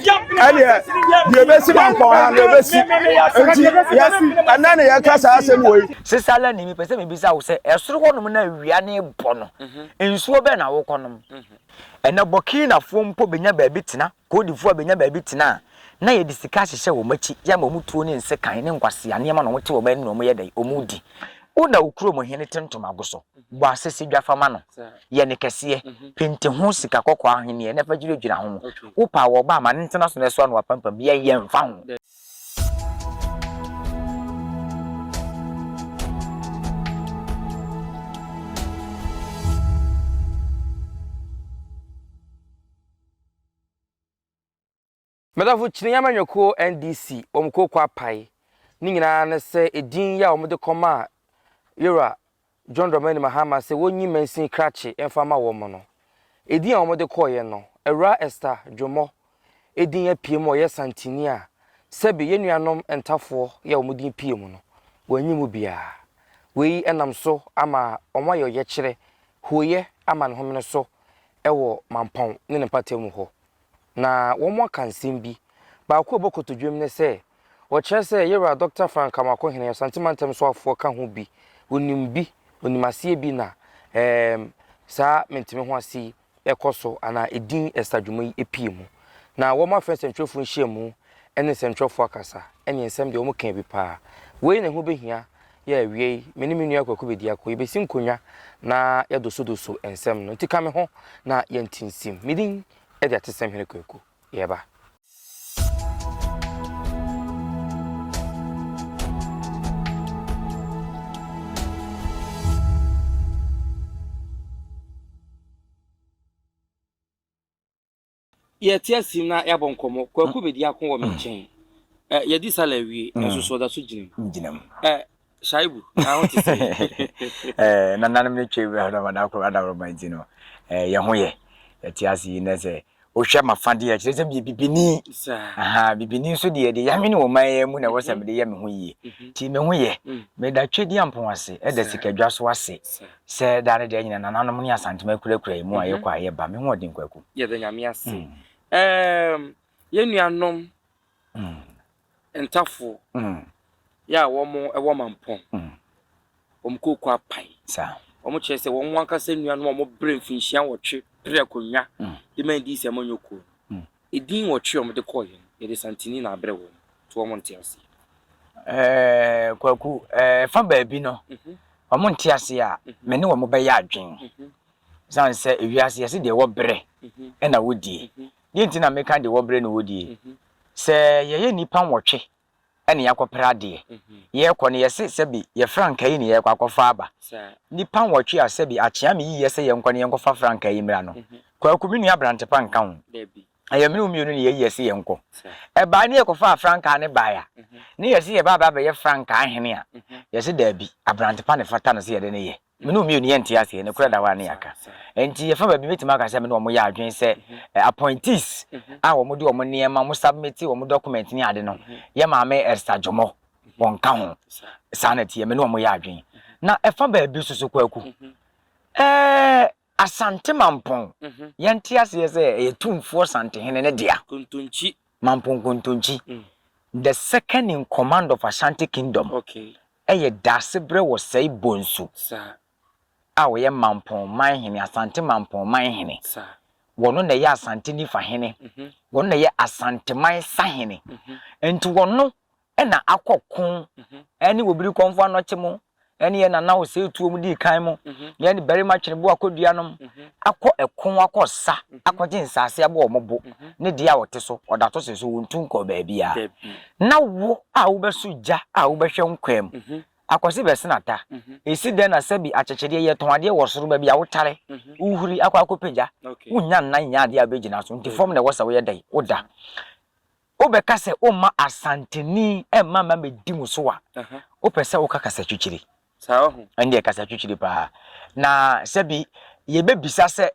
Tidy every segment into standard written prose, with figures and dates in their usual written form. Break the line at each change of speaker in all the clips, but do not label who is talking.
the best man for the best. And then you cast us away.
Sister Lenny, me person, me be say, a sort of woman, we are near Bono. In Swoben, I walk on them. And a bokina form put Benya Babitina, go before Benya Babitina. Na ye disikashi she wo machi ya ma mutuo ne nsekan ne nkwase ane ma no wote wo ban no mo ye dai omudi una ukuro mo hene tentom agoso bo asese dwafa ma no ye ne kese pente ho sika kokko ahene ne fa giregina ho wo pa wo ba ma ne ntena so ne so no wapampam ye mfa ho
Madafu chinyama nyoko NDC omko kwa pai ni nyina na se edin ya omde koma yura John Dramani Mahama se wonyi mansin krache emfama wo mo no edin ya omde koye no Era Esther Jomo edin ya pie mo ye santinia sebi ye nuanom entafo ya omudin pie mo no wanyi mu bia wei enam so ama omayo ye kire hoye ama ne homene so ewo mampon ne ne patemu ho na womo kansim bi ba ko bokoto dwem ne se wo kire se yera Dr. Frank Amako hene santimantem so afo ka ho bi onimbi onimasie bi na sa mentime ho asi ekoso ana edin estadwuma epie mu na womo afa centrofo nhia mu ene centrofo akasa ene ensem de womo kan bi pa we ne ho behia ya wie meniminu akwaku bedi akọ ibesi nkonya na ya doso ensem no ntika me ho na ya ntinsim midin e de atesem hene kwaku yeba ye tiasim na ya bonkomo kwaku bedi akọ wo menchen ye di sala wie enso so da so ginam Shaibu I want to say
na nanam ne twe na madakro adawro manti no ye ho ye tiasi ne se o hwe mafade ya kire se bibini aha bibini so de ya me ne wo man mu na wo se me de ye me ho yi ti me ho ye me da twedi ampon ase e da sikadwa so ase se da ne de nyina nanam ne asantema kurakura mu aye kwa ye ba me ho odin kwaku
ye da nyame ase ye nuanom entafo ya womo ewo mampon omko kwa pai
sa
omo chese wo nwanka se nuanu omo brain finhia wotwe pre konwa de man di se manyoko edin wotwe omo de koye ye de santini na abre wo to omo ntiase
kwaku fa baabi no omo ntiase a me ne omo be ya adwen san se ewiase ye se de wo bre e na wodie ye ntina me kan de wo bre na wodie se ye nipa wotwe ene yakopra de ye kɔ ne yese sebi ye franka yi ne ye kwakofa aba nipa nwɔtwe a sebi achia me yi yese ye nkɔ ne ye nkɔfa franka yi mra no kwaku mi nua brante pa nka ho aye me umienu ne ye yese ye nkɔ e ba ne ye kɔfa franka ne ba ya ne yese ye ba ba ye franka ahene a yese dabi abrante pa ne fata no se ye de ne ye me no umienu ye ntia se ne kura da wa ne yaka enti ye fa ba bi metima ka se me no mo ya adwen se appointees a wo mo de wo mo ne ma mo submit wo mo document ni ade no ye ma me Esther Jomo wonka ho sanity ye me no mo ya adwen na e fa ba bi susu kwaku asante mampon ye ntia se ye se ye tumfo asante hene ne dia
kuntunchi
mampon kuntunchi the second in command of Ashanti Kingdom
okay
ye dasebre wo sei bonsu
sa
a wo ye mampon man hene asante mampon man hene
sa
wono na ye asante ni fa hene wono na ye asante man sa hene enti wono e na akokon eni wobiri konfo anoche mo eni ye na na wo se tuo mu di kan mo ye ni very much ne bo akodua nom akọ ekon akosa akọje nsase abo omobo ne dia wote so odato se so wontu nko ba bia na wo a wo beso gya a wo behwe nkwam akwose besenata esi den na sabi achechede ye ton ade wo soro ba bia wo tare uhuri akwakopeja unya nan nya ade abegina so ntifom na wo sa wo ye dai oda obeka se o ma asanteni e ma ma medi muso a o pese o kakasa twitwiri
sa ho
ande kasa twitwiri pa na sabi ye bebisa se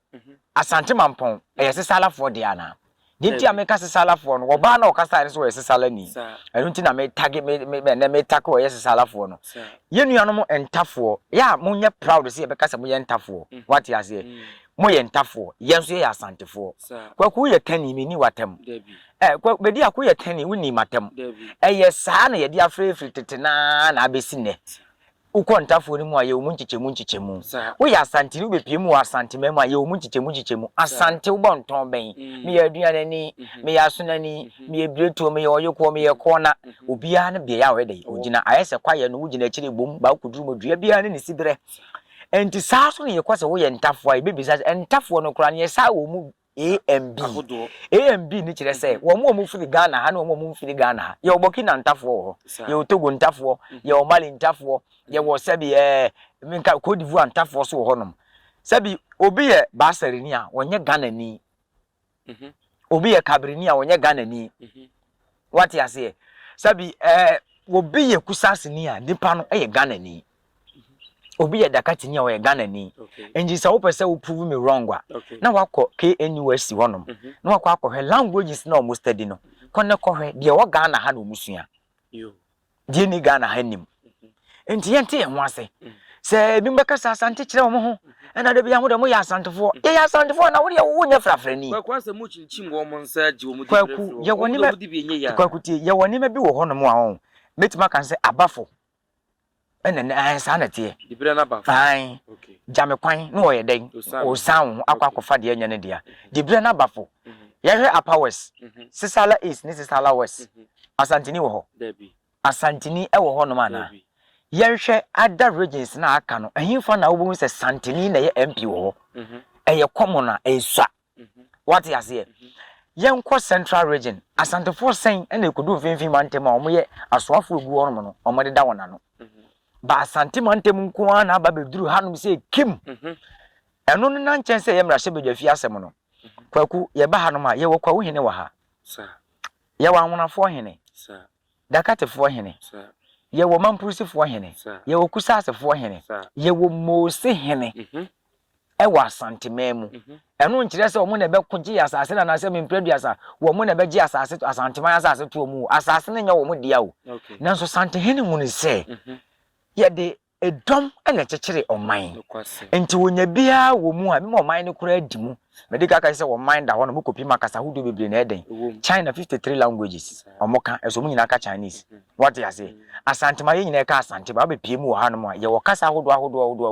asante mampon e ye sesalafo de ana dinti ameka sesalafo no oba na o kasa ne so ye sesalani enu nti na me tag me tako ye sesalafo no ye nuanom entafo ya munye proud se ye beka se munye entafo what ya say mo ye ntafo yenso ye asantefo kwaku ye kani mi ni watem kwaku bedi akwo ye kani woni matem ye saa na ye di afrefri tetena na abesi ne ukọ ntafo ni mu aye omu nchichemu wo ya asante ni bepie mu asante memu aye omu nchichemu asante wo bonton ben me ya aduane ni me ya sonani me ya breto me ya oyeko me ya kona obia na bia ya wede ogina ayese kwaye no wugina chiri bom ba kuduru modua bia ne sibere enti saa so ne ye kwase wo ye ntafo aye bebi saa ntafo no kura ne saa wo mu AMB ni kire say wo mu firi Ghana ha na wo mu firi Ghana ha ye Burkina ntafo ho ye Togo ntafo ye Mali ntafo ye wo sabi minka Cote d'Ivoire ntafo so ho nom sabi obi ye Basarini a wonye Ghana ni obi ye Cabrini a wonye Ghana ni what you say sabi obi ye Kusasini a nipa no ye Ghana ni obi ye Dakatini a wo Ghana ni enji sa wo pese wo prove me wrong wa na wakọ KNUST wonom na wakọ akọhwe languages na almost study no konne kọhwe de wo Ghana ha na omusua yo de ni Ghana ha nim enti yente ye ho ase se bi mbeka sa asante kire wo ho na de bia ho de mo ya asantefo ye ya asantefo na wo de wo nya frafrani
kwa se mu chinchim wo mo nsa ji wo mu
kwaku ye woni me kwaku tie ye woni me bi wo ho no mo a ho metima kan se abafo ene sa na tie
dibere na ba
fine jame kwan no ye den o san akwakofa de anya ne dia dibere na bafo ye hwe apawes sisala east ni sisala west asantini wo ho asantini e wo ho no mana ye hwe other regions na aka no ahimfa na wo se santini na ye MP wo ho ye common na esua what you say ye nko central region asantefo sen ene ekodu finfin mantem a omo ye asoafo egu wo no omo de da wona no ba asante mantem nko a na ba beduru hanum se kim eno no na nchen se ye mra hye bedwafi asem no kwaku ye ba hanum a ye wo kwa wo hene wa ha ye wa nwonafo hene dakatefo hene ye wo mampurusifo hene ye wo kusasefo hene ye wo mose hene e wa asante memu eno nkire se omo na be koje asase na se mempredua asa wo mo na be je asase asante man asase to mu asase na nya wo mo dia wo nanso sante hene mu ne se ye de edom ene chekere oman enti wonya bia wo mu a me oman ne kura adimu medical ka se wo mind da ho no mo kopi makasa hudu bebre na eden China 53 languages omoka eso mu nyina ka Chinese what you say asante ma ye nyina ka asante ba be pie mu ha no mo ye wo kasa hodo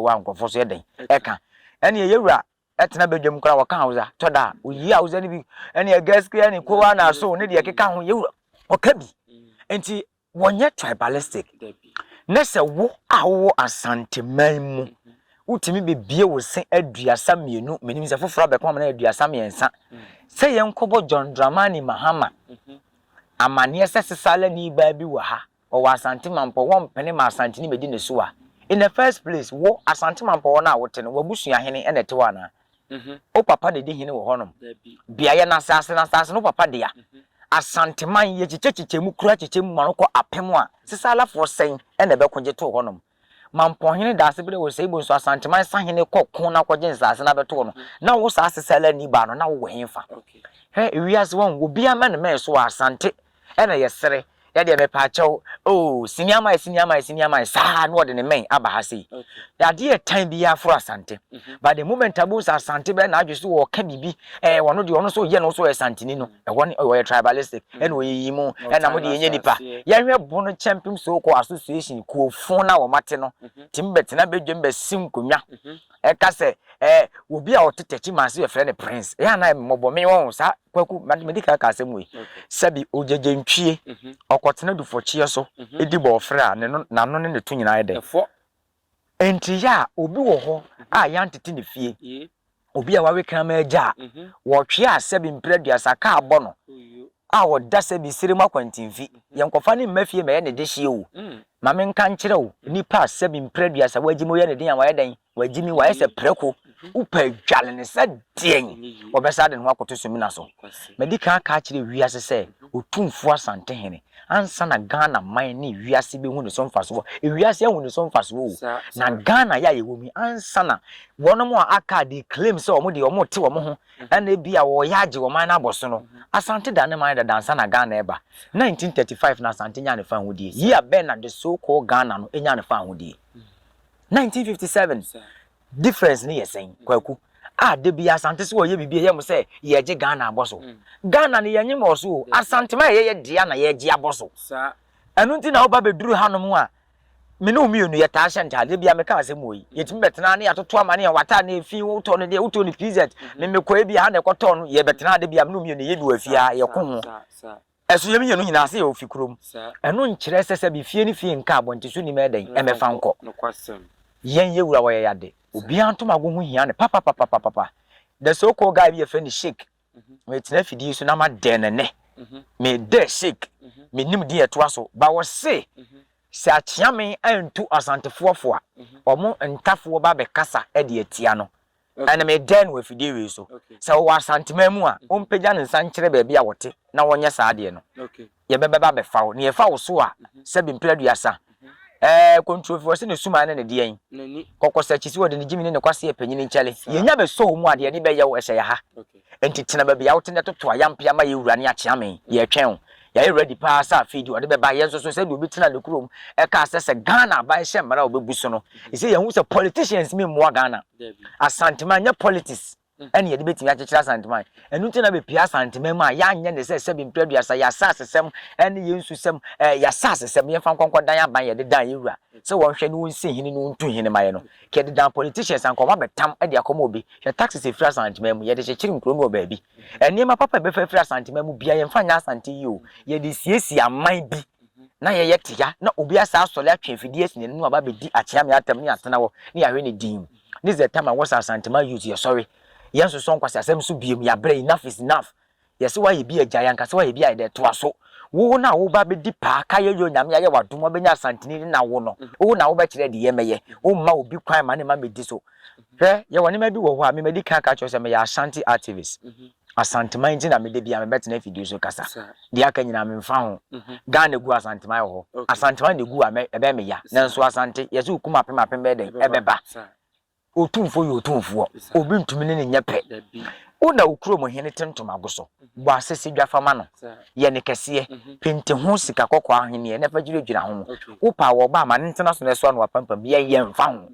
wa nkofo so eden eka ene ye wura etena bedwam kura wo ka hausa toda oyi hausa ni bi ene ye gaskiya ni ko wa na so ne de keka ho ye wura oka bi enti wonye tribalistic nese wo awo asante manmu utimi bebie wo sen aduasa mienu menim se foforo be kwa na aduasa miensa se ye nkobo John Dramani Mahama amane se sesala ni ba bi wa ha o wa asante mampo wo mpene ma asante ni medi ne so a in the first place wo asante mampo wo na wote no wabusua hene ene te wa na o papa de hene wo honom bia ye na asase no papa de ya asante man ye chichechiche mu kura chiche mu manoko apem a sisala for sen ene be konje to honom mampo hene da ase bele wo sei bo so asante man sa hene kokon na kwaje nsase na beto no na wo sa sisala ni ba no na wo hemfa he ewiase won wo bia man me so asante ene yesere ya de me pa chew oh siniama sa no de ne men aba ha sei ya de time bia for asante but the moment abu sa asante be na adweso wo ka bibi wono de wono so ye no so asante ni no e won we tribalistic ene oyiyi mu ena mo de yenye nipa ya hwe bono champion so ko association ko fon na wo mate no timbet na bedwem be sim konwa e ka se obi a otetechi manse we friend prince ya na mobo me won sa kwaku medical ka asem we sabi ojeje ntwie okotena du fochie so edi bo ofre a na no ne to nyina ede enti ya obi wo ho a ya ntete ne fie obi a wawe kan ma agya wo twe asabi mpredua saka abo no a wo da sabi sirima kwantimfi yenkofa ne mafie me ye ne de hie o ma me nka nkire o nipa asabi mpredua sa wagimi ye ne den ya wa den wagimi wa ese preko upa dwale ne sa den obesa de ho akoto sumina so medical ka kire wiase se otumfu asante hene ansa na Ghana man ni wiase be hu ne so mfaso wiase hu ne so mfaso na Ghana ya yewomi ansa na wono mo aka de claim se omo de omo te omo ho na bia wo ya age wo man na aboso no asante da ne man da dansa na Ghana eba 1935 na asante nya ne fa hodie year ben na the so called Ghana no enya ne fa hodie 1957 difference ni yesen kwaku de bi asante so ye bibie ye mo se ye je Ghana aboso Ghana ne yenye mo so asante ma ye dia na ye je aboso
sa
enu nti na wo ba beduru hanom a me no mi onu ye ta hye nta de bia me ka asem oyi yetimi betena ne atoto amane ya wata na efi wo to ne de wo to ne PZ me me ko e bia ha na ekoto no ye betena de bia me no mi onu ye bi wa fia ye ko ho eso ye mi yenu nyina se ye ofi krom enu nkyere sese bi fie ni fie nka abonte so ni me den e me fa nko yen ye wura wo ye yade obi antom ago ho hia ne papa the so called guy be a friend shake me tena fidi so na ma den ne me de shake me nim de eto aso ba wo se se achia me antu asantefofo a omo ntafo ba be kasa e de atia no ana me den we fidi we so se wo asantema mu a ompegya ne nsan kyere ba bia wote na wonye saa de no ye bebe ba be fa wo ne ye fa wo so a se bi mpeladuasa control for se ne suma na ne de yen kokosa chisi wo de ne gimi ne kwase epanyini nchale ye nya be so mu ade ne be ye wo ehye ya ha enti tena ba bia wote ne toto ayampia ma ye wura ne achia me ye twɛn ya ready pa sa feed wo de be ba ye so se de obi tena ne kurom ka se Ghana ba hye mara obebu so no ise ye hu se politicians me mo Ghana asantema nya politics ene ye de betimi akyekyera asantema enu tena be pia asantema ma ya anya ne se bi mpredua ya sasesem ene ye nsusem ya sasesem ye fa nkonko dan aban ye de dan ye wura se won hwe ne won si hini no ntu hini maye no ke de dan politicians ankoma betam e de akoma obi ya taxes e free asantema mu ye de kyekiri nkromi obabi ene ma papa be free asantema mu bia ye mfa nya asante yi o ye de siesi aman bi na ye yetia na obi asa asole atwe fidie sine no aba be di akyea me atam ne atena wo ne ya hwe ne dim this the time I was asantema use ye sorry yes so nkwase asem so biem ya bre enough is enough yes why be a giant kase why be a de to aso wo na wo ba be di pa ka ye yo nyame ya wadom obenya asantini na wo no wo na wo ba kire de ye meye wo ma obi kwan ma ne ma be di so hwe ye woni ma bi wo ho a me medi ka ka cho se me ya ashanti activist asantema nti na me de bia me betena video so kasa de aka nyina me mfa ho Ghana gu asantema ho asantema ne gu a me ebe me ya nanso asante ye so hukuma apem be den ebeba otumfo yo otumfo obi ntumi ne nyepe una ukuro mo hene tentom agoso bo asese dwafama no ye ne kese pente ho sika kokko ahene ye ne fagire dwira ho wo pa wo ba ma ntena so ne so no wapampam ye mfa ho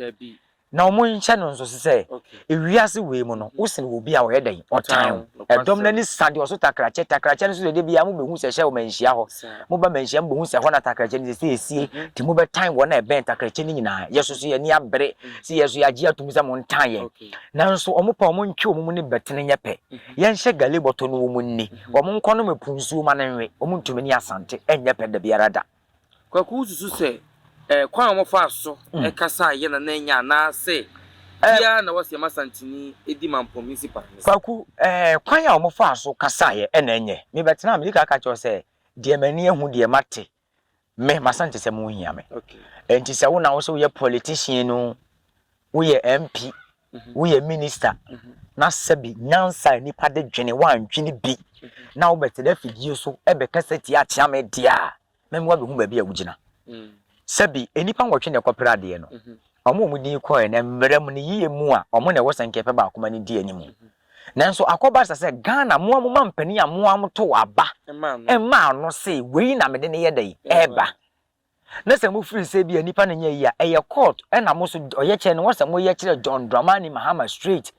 na omo nche no nso se ewiase we mu no wo se obi a wo yedan otan edom na ni sade oso takrache no so de bia mo behu se hye wo manhia ho mo ba manhia mo behu se ho na takrache ni se esie ti mo be tan wo na event takrache ni nyina yeso so ye ni abre si yeso ya gia tumi se mo ntan ye na nso omo pa omo ntwe omo ni betene nyepe ye nhye gale boto no omo nni omo nko no mepunsu ma na nwe omo ntumi ni asante enyepe da biara da
kwaku susu se kwan mo fa so kasa ye na nya na se bia na wose masantini edi mampo municipal
kwaku kwan a mo fa so kasa ye na enye me betena me ka cho se de mani ehu de mate me masante se mo hia me enti se wo na wo so ye politician no wo ye MP wo ye minister na sabi nyansa nipa de dwene wan dwene bi na wo betena fidie so ebe kasa ti a tia me dia me mo be hu ba bi a wugina sabi enipa nwotwe ne kopera de no omo mu din ko na mmerem ne yiye mu a omo na wosanke pe ba akoma ne di animu nanso akoba se Ghana mo mampani a mo amto aba emma no se wei na mede ne yedai eba na se mo free se bi enipa ne nya yi a eye court na mo so oye che ne wose mo ye kire John Dramani Mahama Street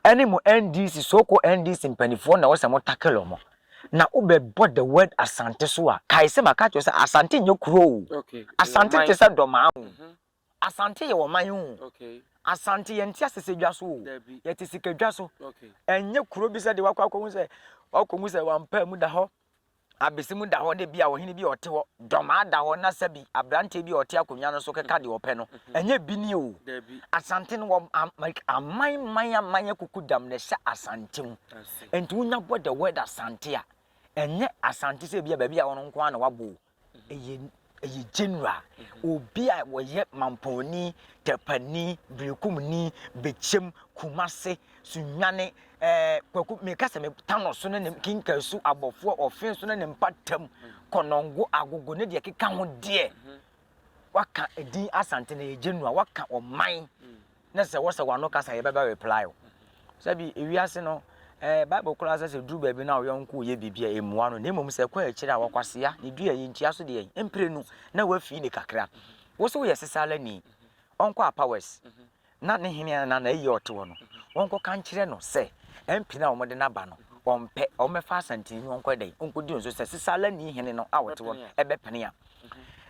ene mo NDC soko NDC mpanifo na wose mo takelo mo na ube bought the word asante so a kai se maka cho se asante nyo kuro asante te se doma asante ye wo man asante ye ntia sese dwa so ye te sika dwa so enye kuro bi se de wakwakomu se wampa mu da ho abesi mu da ho de bia wo hini bi ote ho doma da ho na sabi abrante bi ote akonwa no so keka de ope no enye bi ni o asante no amanya kukudam ne sha asante mu enti unya bought the word asante a enye asante se bia ba bia wono nko na wabo eye general obi a woye mamponi tepani brekumni bechem kumase sunwane kwaku mekase me tano so ne kinka su abofo ofen so ne mpatam konongo agogo ne de keka ho de waka edin asante na general waka oman na se wose wano kasa ye beba reply sabi ewiase no Bible class say do baby na yonko ye bibia emua no nemom se kwa akira wakwasea ne dua ye ntia so de emprenu na wafi ne kakra wo so ye sesala ni onko powers na ne hene na eyi oto no wonko kan kire no se MP na omode na ba no ompe omefa asantini wonko dey onkodi onso se sisala ni hene no awote won ebe pene a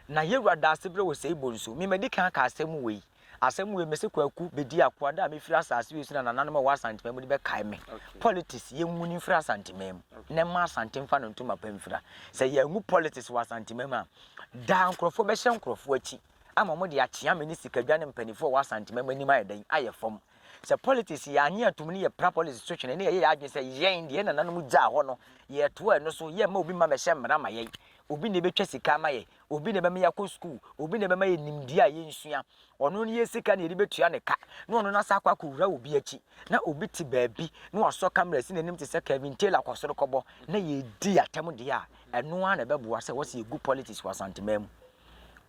na yewura asebre wo se ibonso mi medikan ka asem wei asem we mese kwaku bedi akwada me fira asase we sina nananom wa santima mu de be kai me politics ye muni fira santima mu ne ma santim fa no ntuma pamfira se ye ngu politics wa santima mu a da nkrofo be hye nkrofo achi ama mo de akyea me ni sikadwa ne mpanifo wa santima mu ani ma yedan ayefom se politics ya anya atumni ye pra politics so twene ne ye adwen se yen de nananom gya ho no ye to eno so ye ma obi ma me hye mra ma ye obi ne betwa sika ma ye obi ne be me yakọ school obi ne be ma ye nimdi a ye nsua ono ne ye sika ne ri betua ne ka na ono na sa akwa kowura obi achi na obi ti baabi na waso camera si nanim te se Kevin Taylor kwosoro kobo na ye di atem de a eno a na beboa se wo se egu politics wa santemam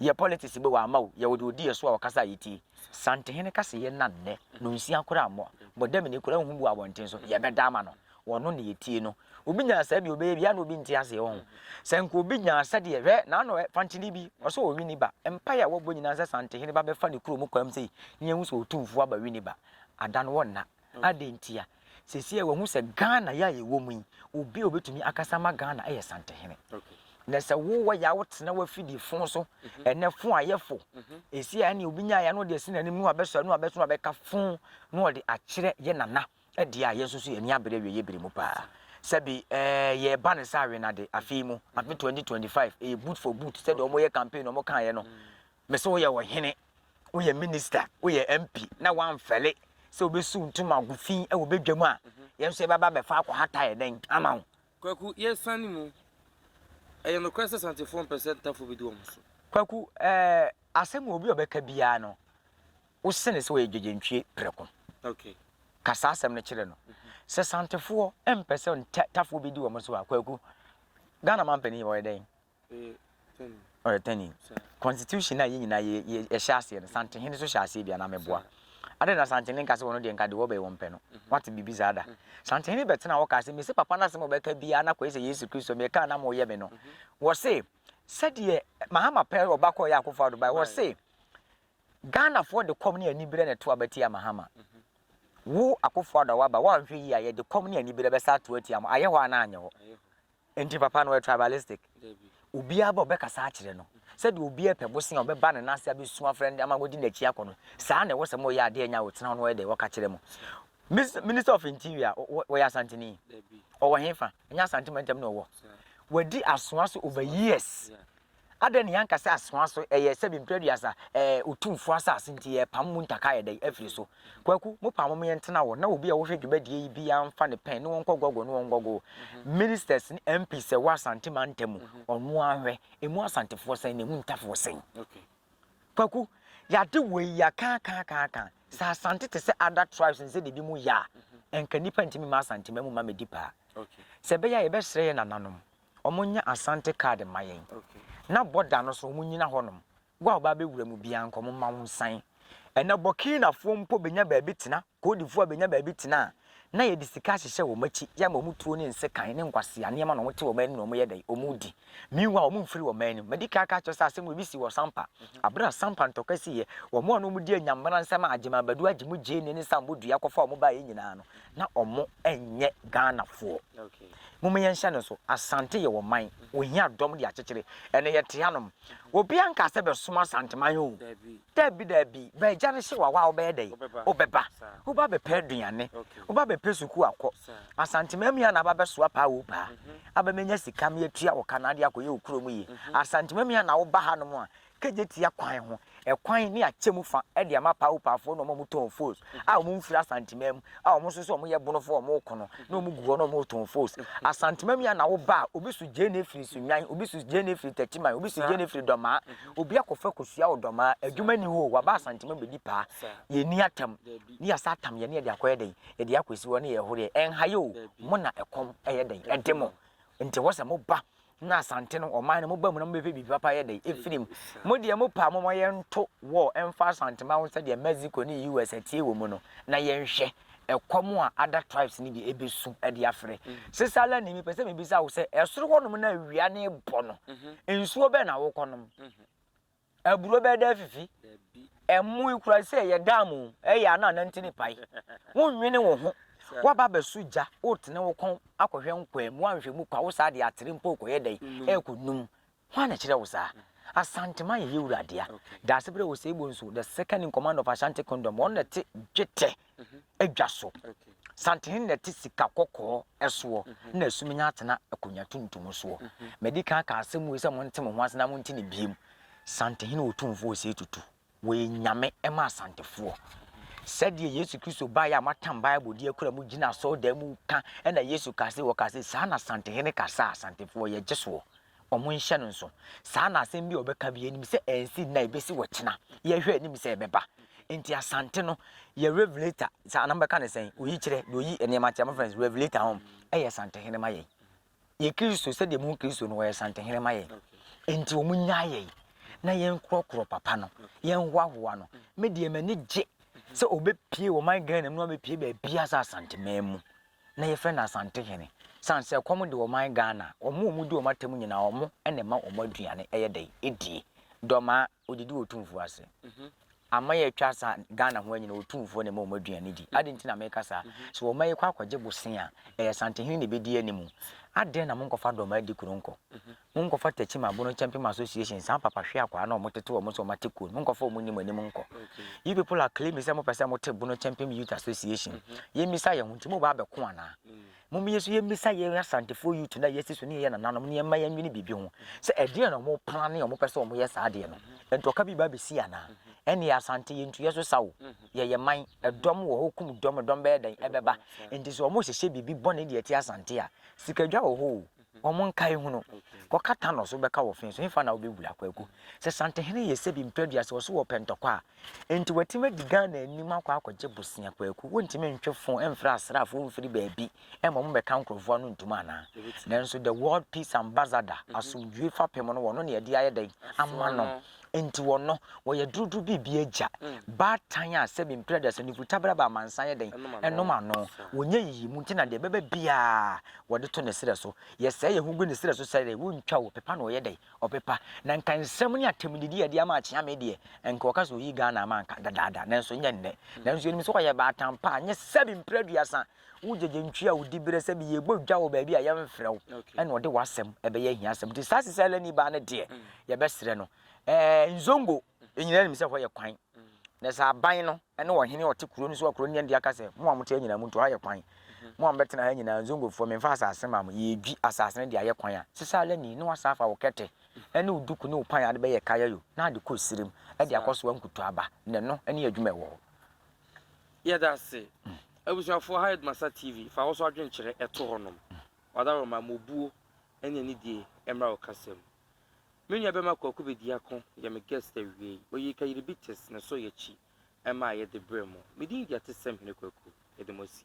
ye politics be wa amawo ye wo de odi yeso a wakasa yiti santehene kase ye nanne no nsia kora mo bodam ne kora hu bu abonten so ye beda ma no wono ne yetie no obi nya asa bi obe bia na obi nti ase ho senko obi nya asa de hwe na no fantini bi oso o wini ba empa ya wo bo nyina asa santehene ba be fa ne kuro mu kwam sei nye hu so otumfu aba wini ba adan wonna adentia sesi e wo hu se Ghana ya ye wo mu obi obetumi akasa ma Ghana eye santehene na se wo wa ya wotena wa fidi fon so ene fon ayefo esi ya ne obi nya ya no de sina nim no abeso no abeso no abeka fon no de akire ye nana e de aye so so ani abere we ye bere mu pa sabi ye ba ne sawe na de afimu afi 2025 boot for boot said omo ye campaign omo kan ye no me so ye wo hene wo ye minister wo ye MP na wan fele se obesu ntuma gufin e wo bedwam a ye so ye baba be fa akwata ye den ama wo
Kwaku ye sani mu e no kwese 74% tafo bi do mo so
Kwaku asem obi obeka bia no wo sene se wo ye dwedwentwie preko
okay
kasa asem ne kire no se santefo empese tafo bi di wo mo so Kwaku Ghana man pani wo ye den tani constitution na ye nyina ye hyase no santehene so hyase bia na meboa ade na santehene nkase wono de nka de wo be wo mpe no what bibi zada santehene betena wo kase me se papa na se mo beka bia na kwese Yesu Kristo me ka na mo ye me no wo se de mahama pe obakọ ya akofo Dubai wo se Ghana for the company ani bere na to abati ya mahama wo akofo da wa ba wa hwe yi aye the company ani bere be sa to ati am aye ho ana anye ho enti papa no tribalistic obi aba obekasa akire no said obi epe bosen obeba ne nase abesu afrend amagodi na chi akono saa na wo se mo ya ade anya wo tena no de wo ka kire mo Minister of Interior wo ya santini o wo hefa nya santimentem no wo wadi asoa so over years adan yanka se asoa so eye se bi mpredua otumfu asase nti ye pam mu ntaka ye dai afiri so Kwaku mo pam mo ye ntena wo na obi a wo hwe dwubadie yi bi ya mfa ne pen ne won kogogo ne won gogo ministers ni MP se wa santima ntemu onu ahwe emu asantefo sen ne mu ntafo sen
okay
Kwaku ya de we ya kan sa asante te se other tribes nse de bi mu ya enka nipa ntimi ma asantima mu ma medipa
okay
se be ya ye be sere ye nananom omunya asante card mayen
okay
na boda no so munyina honom gwa oba be wura mu bia nkom ma wo nsan ena Burkina fo mpo benya ba bi tena kodifo benya ba bi tena na ye disika hyehye wo machi ya ma mutuo ne nse kan ne nkwase ane ma no wote wo mani no mo ye dai omudi miwa wo mfiri wo mani medika ka cho sa asem obi si wo sampa abra sampa ntokasi ye wo mo no mudi anyamra nsema agema badu agimu je ne sambo dua kofa wo ba ye nyina no na omo enye Ghana fo
okay
mumma yenhya no so asante ye wo man ohia dom de akekere ene ye te hanom obi anka se be soma asante man ho dabi be jare hye wa wa obe dai obeba oba be peduane oba be pesuku akọ asante mam ya na aba be so apa wo pa aba menya sika me atua wo kanade akoye okuro mu yi asante mam ya na wo ba hanom a keje tia kwan ho ekwan ni akyemu fa e de ama pa wo pa fo no mo ton force a mo mfira asante mam a mo so so mo ye bono fo mo kono na mo gugo no mo ton force asante mam ya na wo ba obi su je na free su nwan obi su je na free tachiman obi su je na free doma obi akofa kosua wo doma adwuma ni ho wa ba asante mam bedi pa ye ni atam ni asa atam ye ne de akoye den ye de akosi wo ne ye hore en hayo mo na ekom eye den edemo nti wo se mo ba na asante no oman no mo ba mu na mo be bi papa ye den efirim mo de mo pa mo ye nto wo emfa asante ma wo se de Mexico ni US atie wo mu no na ye nhwe ekom a other tribes ni bi ebesu e de afre sesala ni mi pese me bisa wo se esoro honom na awia ne bo no ensuo be na wo konom Aburo be da fifi. Emu ikura se ye damu. Ya na nantini pai. Wonwene wo ho. Wa ba besuja, o tene wo kon akohwe nkwa mu anhwe mu kwa wo sa de atere mpo ko ye dai. Ekunum. Wa na kire wo sa. Asantema ye urade a. Da se bre wo se ebonso the second in command of Ashanti Kingdom on the dwete adwaso. Santihin na tisika kokko eso na asumenya atena akonya tuntum so. Medical ka asem we se mo ntem ho asena mo ntini biem. Santihin otumfo se tutu. We nyame ema asantefo. Said Yesu Christo ba ya matam Bible die kura mu gina so da mu ka na Yesu kase wo kase sa na Santihin kasa asantefo ye gyeso. Omo nhye no nso saa na asem bi obeka bi enim se ensi na ebesi wotena ye hwe enim se ebeba enti asante no ye revelator saa na mbeka ne sen oyi kire do yi enema tia my friends revelator hom eye sante hene ma ye Kristo se de mu Kristo no ye sante hene ma ye enti omu nya ye na ye nkrokro papa no ye nhwahoa no me de mani gye se obepie wo man gan no obepie ba bia sa asante memu na ye friend asante hene sanse komo de wo man Ghana omo di o matem nyina omo ene ma omo aduane eye dai edie doma odidi otumfu ase ama ye twa sa Ghana ho nyina otumfu ne ma omo aduane di ade ntina me kasa so wo maye kwa kwaje bosen a eye sante hene ne bedi animu ade na monkofa doma di kuronko monkofa Techima Bono Champion Association san papa hwe akwa na omo tete omo so mateko monkofa omo nim anim nko you people are claiming say mo pese mo te Bono Champion Youth Association ye misa ye ho ntimo ba be ko ana mum yesu ye misa ye asante for you tonight yes so ne ye na nanom ne ma ye nwini bibi ho se ade na mo plan ne mo pese omo ye sa ade no entoka bi ba be si ana ene asante ye ntu yeso sawo ye man edom wo hokum dom be dan ebeba enti so omo hye bibi bone de ati asante a sikadwa wo ho omo nkai hu no ko kata no so beka wo fin so ifa na obewula kwaku se sante hene ye se bi mpredua se wo so wo pentokwa enti watima diga na anim akwa akwaje bosia kwaku wontime ntwefo emfra asrafo mfiri baabi emom beka nkrofo no ntuma na nanso the world peace ambassador asumdwe fa pem no wono ne ye dia ye dan amma no enti wono wo ye drudu bibi agya ba tan a se bi mpredua se nifutabra ba mansan ye dan enoma no wonye yimu ntina de beba bia wode to ne sere so ye se ye hugu ne sere so sere wontwa wo pepa no ye dai opepa na nkansam ne atemdidi ye dia ma achia me de enka okaso yi Ghana ma nka dada nanso nya nne nanso enim so kwa ye ba tampa nye sebi mpredua sa wujeje ntwi a wudi bere sebi ye bodwa wo ba bi a ye mfrew ene ode wasem ebe ye hia asem de sasisele ni ba ne de ye be sere no nzongo enyina nim se hɔ ye kwan na sa ban no ene wo hene ote kuro ni so kuro ni ndi aka se mo amote nyina mu nto ha ye kwan mo ambetena ha nyina nzongo fo me fa asase ma mo ye dwi asase ne de aye kwan a sisale ni no asafa wo kete ene uduku ne upan ade be ye kaya yo na ade ko sirim e de akoso ankutu aba ne no ene adwuma wo
ye da se abusuafo Hayed Masa TV fa wo so adwen kire eto honom wadaro ma mobuo ene ni die emra wo kasem menya be makwa kubedi akon ye me guest awie oyi ka yiribites na so ye chi ema ye de bremo medin dia tesem hene kwaku ye de mosi